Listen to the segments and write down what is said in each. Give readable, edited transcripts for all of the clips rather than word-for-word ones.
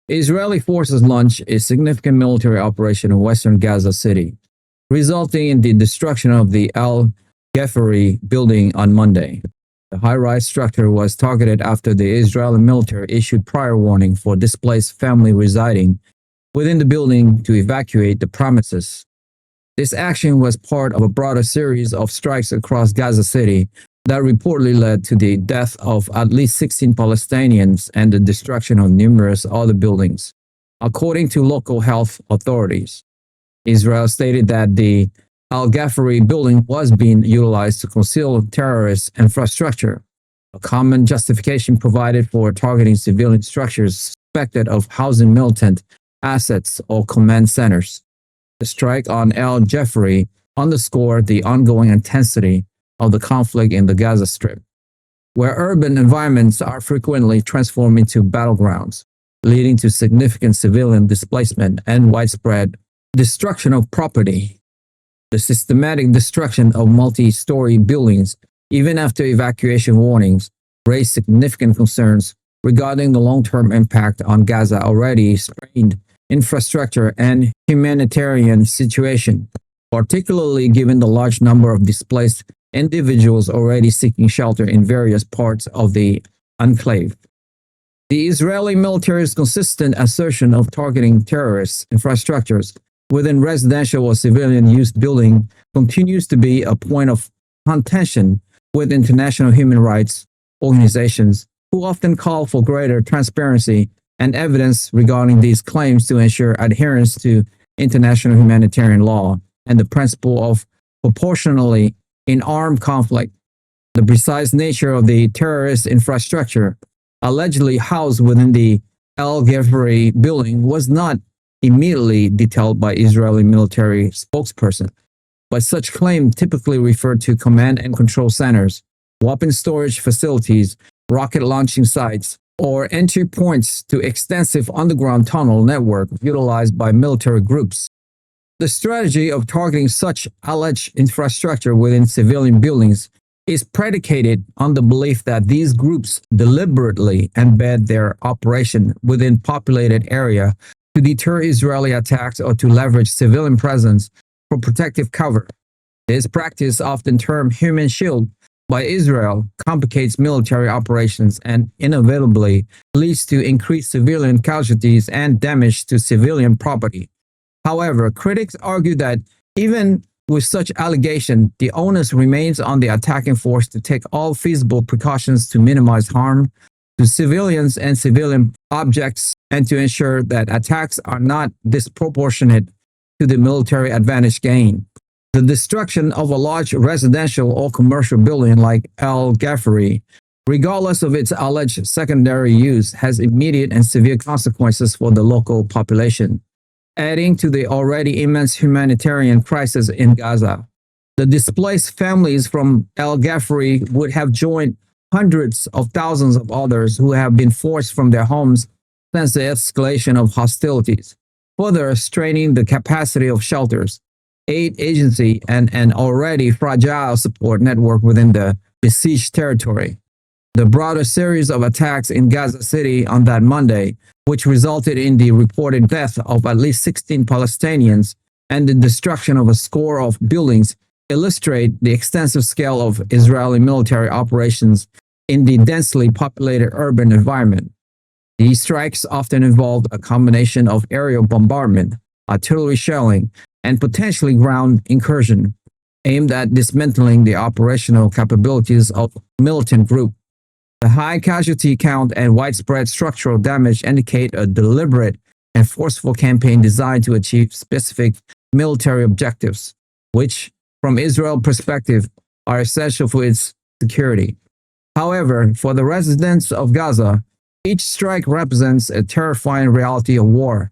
Israeli forces launched a significant military operation in western Gaza City, resulting in the destruction of the Al-Ghefari building on Monday. The high-rise structure was targeted after the Israeli military issued prior warning for displaced family residing within the building to evacuate the premises. This action was part of a broader series of strikes across Gaza City that reportedly led to the death of at least 16 Palestinians and the destruction of numerous other buildings, according to local health authorities. Israel stated that the Al-Ghefari building was being utilized to conceal terrorist infrastructure, a common justification provided for targeting civilian structures suspected of housing militant assets or command centers. The strike on Al-Ghefari underscored the ongoing intensity of the conflict in the Gaza Strip, where urban environments are frequently transformed into battlegrounds, leading to significant civilian displacement and widespread destruction of property. The systematic destruction of multi-story buildings, even after evacuation warnings, raised significant concerns regarding the long-term impact on Gaza's already strained infrastructure and humanitarian situation, particularly given the large number of displaced individuals already seeking shelter in various parts of the enclave. The Israeli military's consistent assertion of targeting terrorist infrastructures within residential or civilian-use buildings continues to be a point of contention with international human rights organizations who often call for greater transparency and evidence regarding these claims to ensure adherence to international humanitarian law and the principle of proportionality in armed conflict. The precise nature of the terrorist infrastructure allegedly housed within the Al-Ghefari building was not immediately detailed by Israeli military spokesperson, but such claims typically refer to command and control centers, weapon storage facilities, rocket launching sites, or entry points to extensive underground tunnel network utilized by military groups. The strategy of targeting such alleged infrastructure within civilian buildings is predicated on the belief that these groups deliberately embed their operation within populated area to deter Israeli attacks or to leverage civilian presence for protective cover. This practice, often termed human shield by Israel, complicates military operations and inevitably leads to increased civilian casualties and damage to civilian property. However, critics argue that even with such allegation, the onus remains on the attacking force to take all feasible precautions to minimize harm to civilians and civilian objects and to ensure that attacks are not disproportionate to the military advantage gained. The destruction of a large residential or commercial building like Al-Ghefari, regardless of its alleged secondary use, has immediate and severe consequences for the local population, adding to the already immense humanitarian crisis in Gaza. The displaced families from Al-Ghefari would have joined hundreds of thousands of others who have been forced from their homes since the escalation of hostilities, further straining the capacity of shelters, aid agency, and an already fragile support network within the besieged territory. The broader series of attacks in Gaza City on that Monday, which resulted in the reported death of at least 16 Palestinians and the destruction of a score of buildings, illustrate the extensive scale of Israeli military operations in the densely populated urban environment. These strikes often involved a combination of aerial bombardment, artillery shelling, and potentially ground incursion, aimed at dismantling the operational capabilities of militant groups. The high casualty count and widespread structural damage indicate a deliberate and forceful campaign designed to achieve specific military objectives, which, from Israel's perspective, are essential for its security. However, for the residents of Gaza, each strike represents a terrifying reality of war,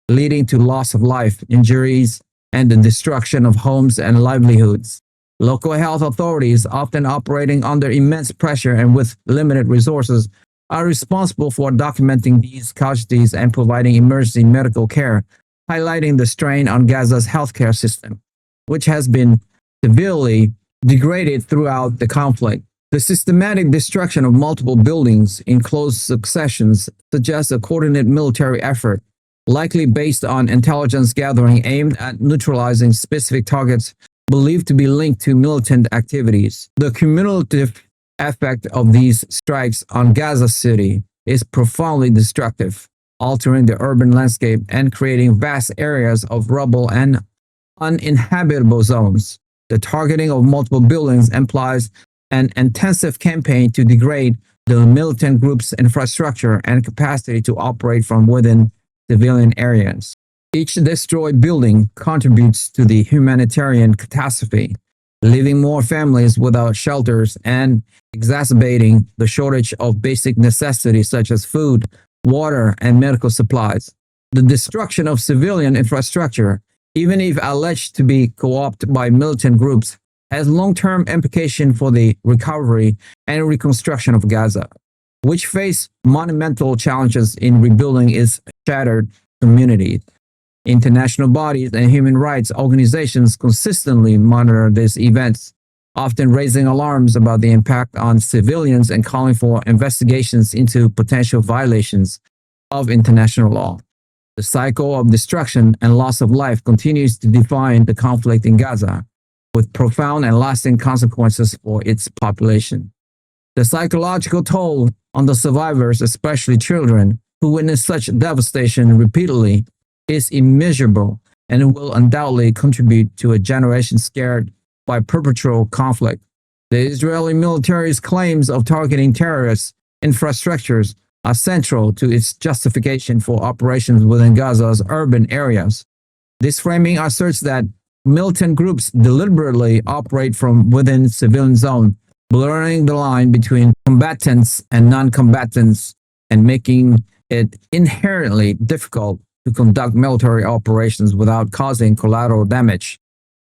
leading to loss of life, injuries, and the destruction of homes and livelihoods. Local health authorities, often operating under immense pressure and with limited resources, are responsible for documenting these casualties and providing emergency medical care, highlighting the strain on Gaza's healthcare system, which has been severely degraded throughout the conflict. The systematic destruction of multiple buildings in close successions suggests a coordinated military effort, likely based on intelligence gathering aimed at neutralizing specific targets believed to be linked to militant activities. The cumulative effect of these strikes on Gaza City is profoundly destructive, altering the urban landscape and creating vast areas of rubble and uninhabitable zones. The targeting of multiple buildings implies an intensive campaign to degrade the militant group's infrastructure and capacity to operate from within civilian areas. Each destroyed building contributes to the humanitarian catastrophe, leaving more families without shelters and exacerbating the shortage of basic necessities such as food, water, and medical supplies. The destruction of civilian infrastructure, even if alleged to be co-opted by militant groups, has long-term implications for the recovery and reconstruction of Gaza, which face monumental challenges in rebuilding its shattered communities. International bodies and human rights organizations consistently monitor these events, often raising alarms about the impact on civilians and calling for investigations into potential violations of international law. The cycle of destruction and loss of life continues to define the conflict in Gaza, with profound and lasting consequences for its population. The psychological toll on the survivors, especially children, who witness such devastation repeatedly, is immeasurable and will undoubtedly contribute to a generation scared by perpetual conflict. The Israeli military's claims of targeting terrorist infrastructures are central to its justification for operations within Gaza's urban areas. This framing asserts that militant groups deliberately operate from within civilian zones, blurring the line between combatants and non-combatants and making it inherently difficult to conduct military operations without causing collateral damage.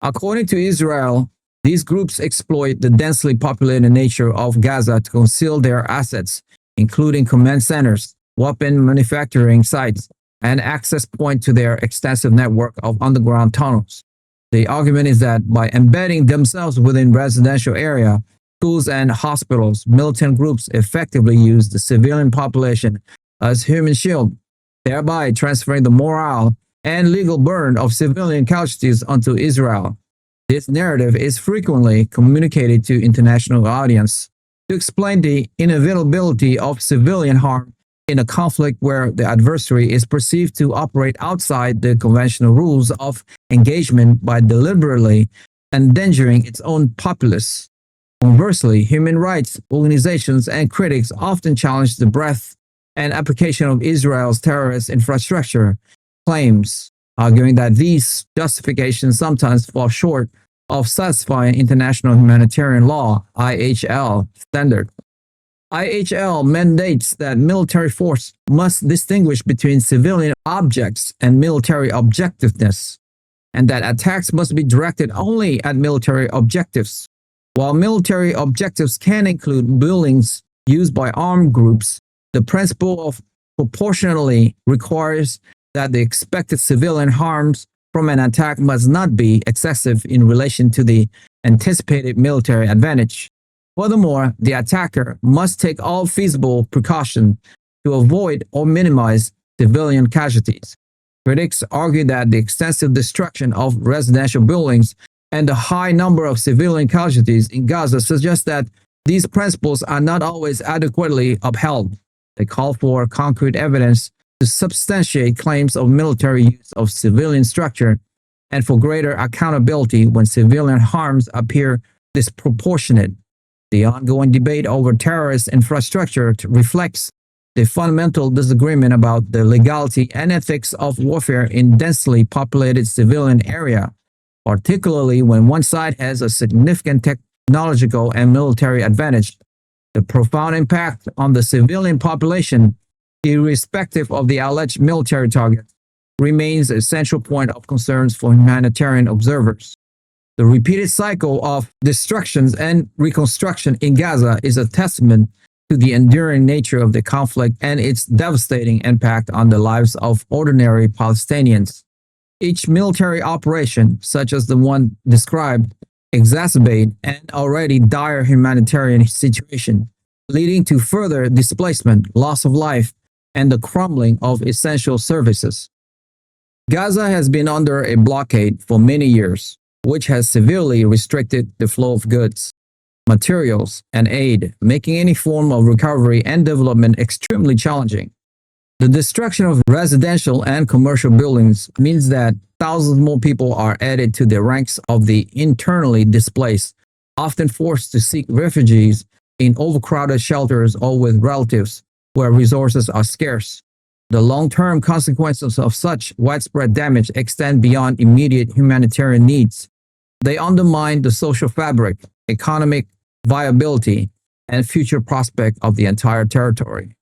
According to Israel, these groups exploit the densely populated nature of Gaza to conceal their assets, including command centers, weapon manufacturing sites, and access points to their extensive network of underground tunnels. The argument is that by embedding themselves within residential area, schools, and hospitals, militant groups effectively use the civilian population as human shield, thereby transferring the moral and legal burden of civilian casualties onto Israel. This narrative is frequently communicated to international audiences to explain the inevitability of civilian harm in a conflict where the adversary is perceived to operate outside the conventional rules of engagement by deliberately endangering its own populace. Conversely, human rights organizations and critics often challenge the breadth and application of Israel's terrorist infrastructure claims, arguing that these justifications sometimes fall short of satisfying international humanitarian law (IHL) standard. IHL mandates that military force must distinguish between civilian objects and military objectiveness, and that attacks must be directed only at military objectives. While military objectives can include buildings used by armed groups, the principle of proportionality requires that the expected civilian harms from an attack must not be excessive in relation to the anticipated military advantage. Furthermore, the attacker must take all feasible precautions to avoid or minimize civilian casualties. Critics argue that the extensive destruction of residential buildings and the high number of civilian casualties in Gaza suggest that these principles are not always adequately upheld. They call for concrete evidence to substantiate claims of military use of civilian structure and for greater accountability when civilian harms appear disproportionate. The ongoing debate over terrorist infrastructure reflects the fundamental disagreement about the legality and ethics of warfare in densely populated civilian area, particularly when one side has a significant technological and military advantage. The profound impact on the civilian population, irrespective of the alleged military target, remains a central point of concerns for humanitarian observers. The repeated cycle of destructions and reconstruction in Gaza is a testament to the enduring nature of the conflict and its devastating impact on the lives of ordinary Palestinians. Each military operation, such as the one described, exacerbate an already dire humanitarian situation, leading to further displacement, loss of life, and the crumbling of essential services. Gaza has been under a blockade for many years, which has severely restricted the flow of goods, materials, and aid, making any form of recovery and development extremely challenging. The destruction of residential and commercial buildings means that thousands more people are added to the ranks of the internally displaced, often forced to seek refugees in overcrowded shelters or with relatives where resources are scarce. The long-term consequences of such widespread damage extend beyond immediate humanitarian needs. They undermine the social fabric, economic viability, and future prospect of the entire territory.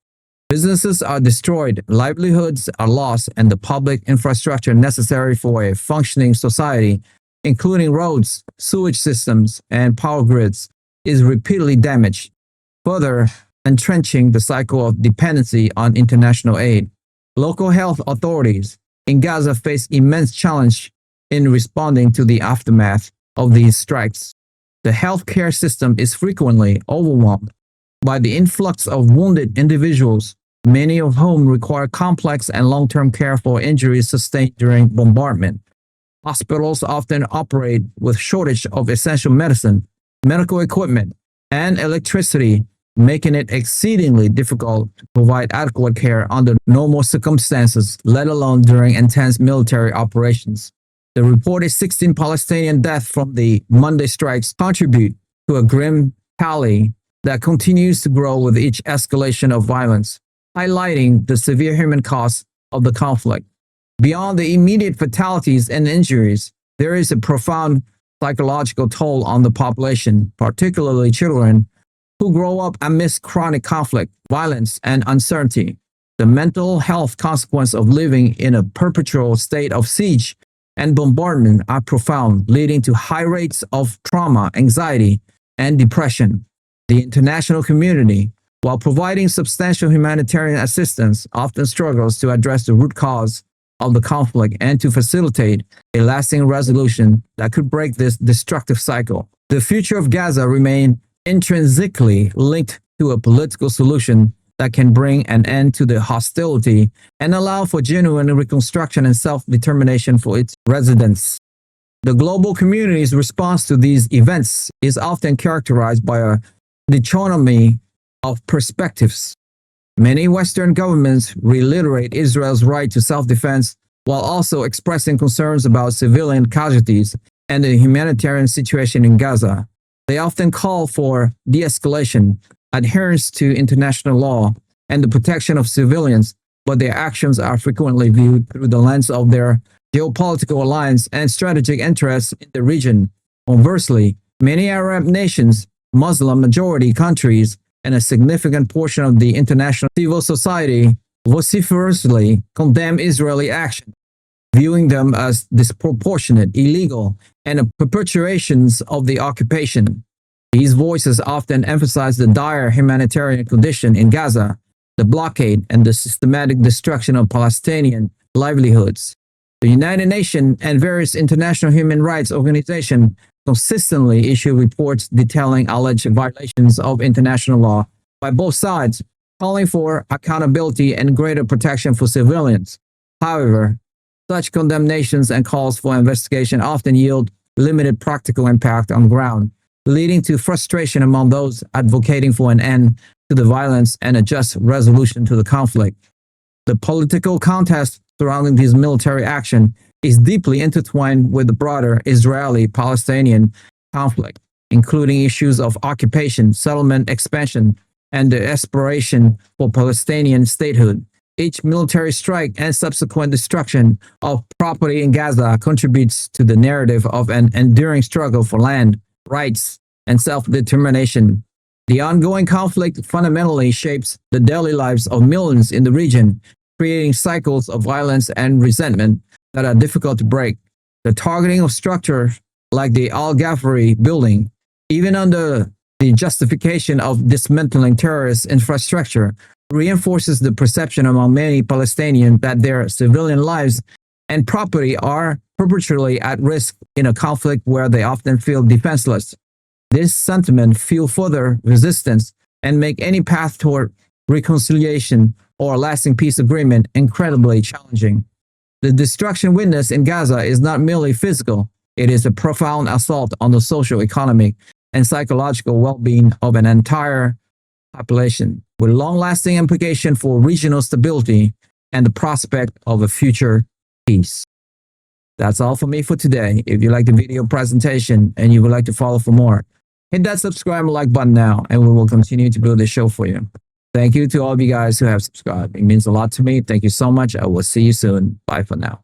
Businesses are destroyed, livelihoods are lost, and the public infrastructure necessary for a functioning society, including roads, sewage systems, and power grids, is repeatedly damaged, further entrenching the cycle of dependency on international aid. Local health authorities in Gaza face immense challenge in responding to the aftermath of these strikes. The healthcare system is frequently overwhelmed by the influx of wounded individuals, many of whom require complex and long-term care for injuries sustained during bombardment. Hospitals often operate with shortage of essential medicine, medical equipment, and electricity, making it exceedingly difficult to provide adequate care under normal circumstances, let alone during intense military operations. The reported 16 Palestinian deaths from the Monday strikes contribute to a grim tally that continues to grow with each escalation of violence, highlighting the severe human cost of the conflict. Beyond the immediate fatalities and injuries, there is a profound psychological toll on the population, particularly children, who grow up amidst chronic conflict, violence, and uncertainty. The mental health consequences of living in a perpetual state of siege and bombardment are profound, leading to high rates of trauma, anxiety, and depression. The international community, while providing substantial humanitarian assistance, often struggles to address the root cause of the conflict and to facilitate a lasting resolution that could break this destructive cycle. The future of Gaza remains intrinsically linked to a political solution that can bring an end to the hostility and allow for genuine reconstruction and self-determination for its residents. The global community's response to these events is often characterized by a dichotomy of perspectives. Many Western governments reiterate Israel's right to self-defense while also expressing concerns about civilian casualties and the humanitarian situation in Gaza. They often call for de-escalation, adherence to international law, and the protection of civilians, but their actions are frequently viewed through the lens of their geopolitical alliance and strategic interests in the region. Conversely, many Arab nations, Muslim-majority countries, and a significant portion of the international civil society vociferously condemn Israeli action, viewing them as disproportionate, illegal, and perpetuations of the occupation. These voices often emphasize the dire humanitarian condition in Gaza, the blockade, and the systematic destruction of Palestinian livelihoods. The United Nations and various international human rights organizations consistently issue reports detailing alleged violations of international law by both sides, calling for accountability and greater protection for civilians. However, such condemnations and calls for investigation often yield limited practical impact on the ground, leading to frustration among those advocating for an end to the violence and a just resolution to the conflict. The political contest surrounding this military action is deeply intertwined with the broader Israeli-Palestinian conflict, including issues of occupation, settlement expansion, and the aspiration for Palestinian statehood. Each military strike and subsequent destruction of property in Gaza contributes to the narrative of an enduring struggle for land, rights, and self-determination. The ongoing conflict fundamentally shapes the daily lives of millions in the region, creating cycles of violence and resentment that are difficult to break. The targeting of structures like the Al-Ghefari building, even under the justification of dismantling terrorist infrastructure, reinforces the perception among many Palestinians that their civilian lives and property are perpetually at risk in a conflict where they often feel defenseless. This sentiment fuels further resistance and make any path toward reconciliation or a lasting peace agreement incredibly challenging. The destruction witnessed in Gaza is not merely physical, it is a profound assault on the social, economic, and psychological well-being of an entire population, with long-lasting implications for regional stability and the prospect of a future peace. That's all for me for today. If you like the video presentation and you would like to follow for more, hit that subscribe and like button now, and we will continue to build this show for you. Thank you to all of you guys who have subscribed. It means a lot to me. Thank you so much. I will see you soon. Bye for now.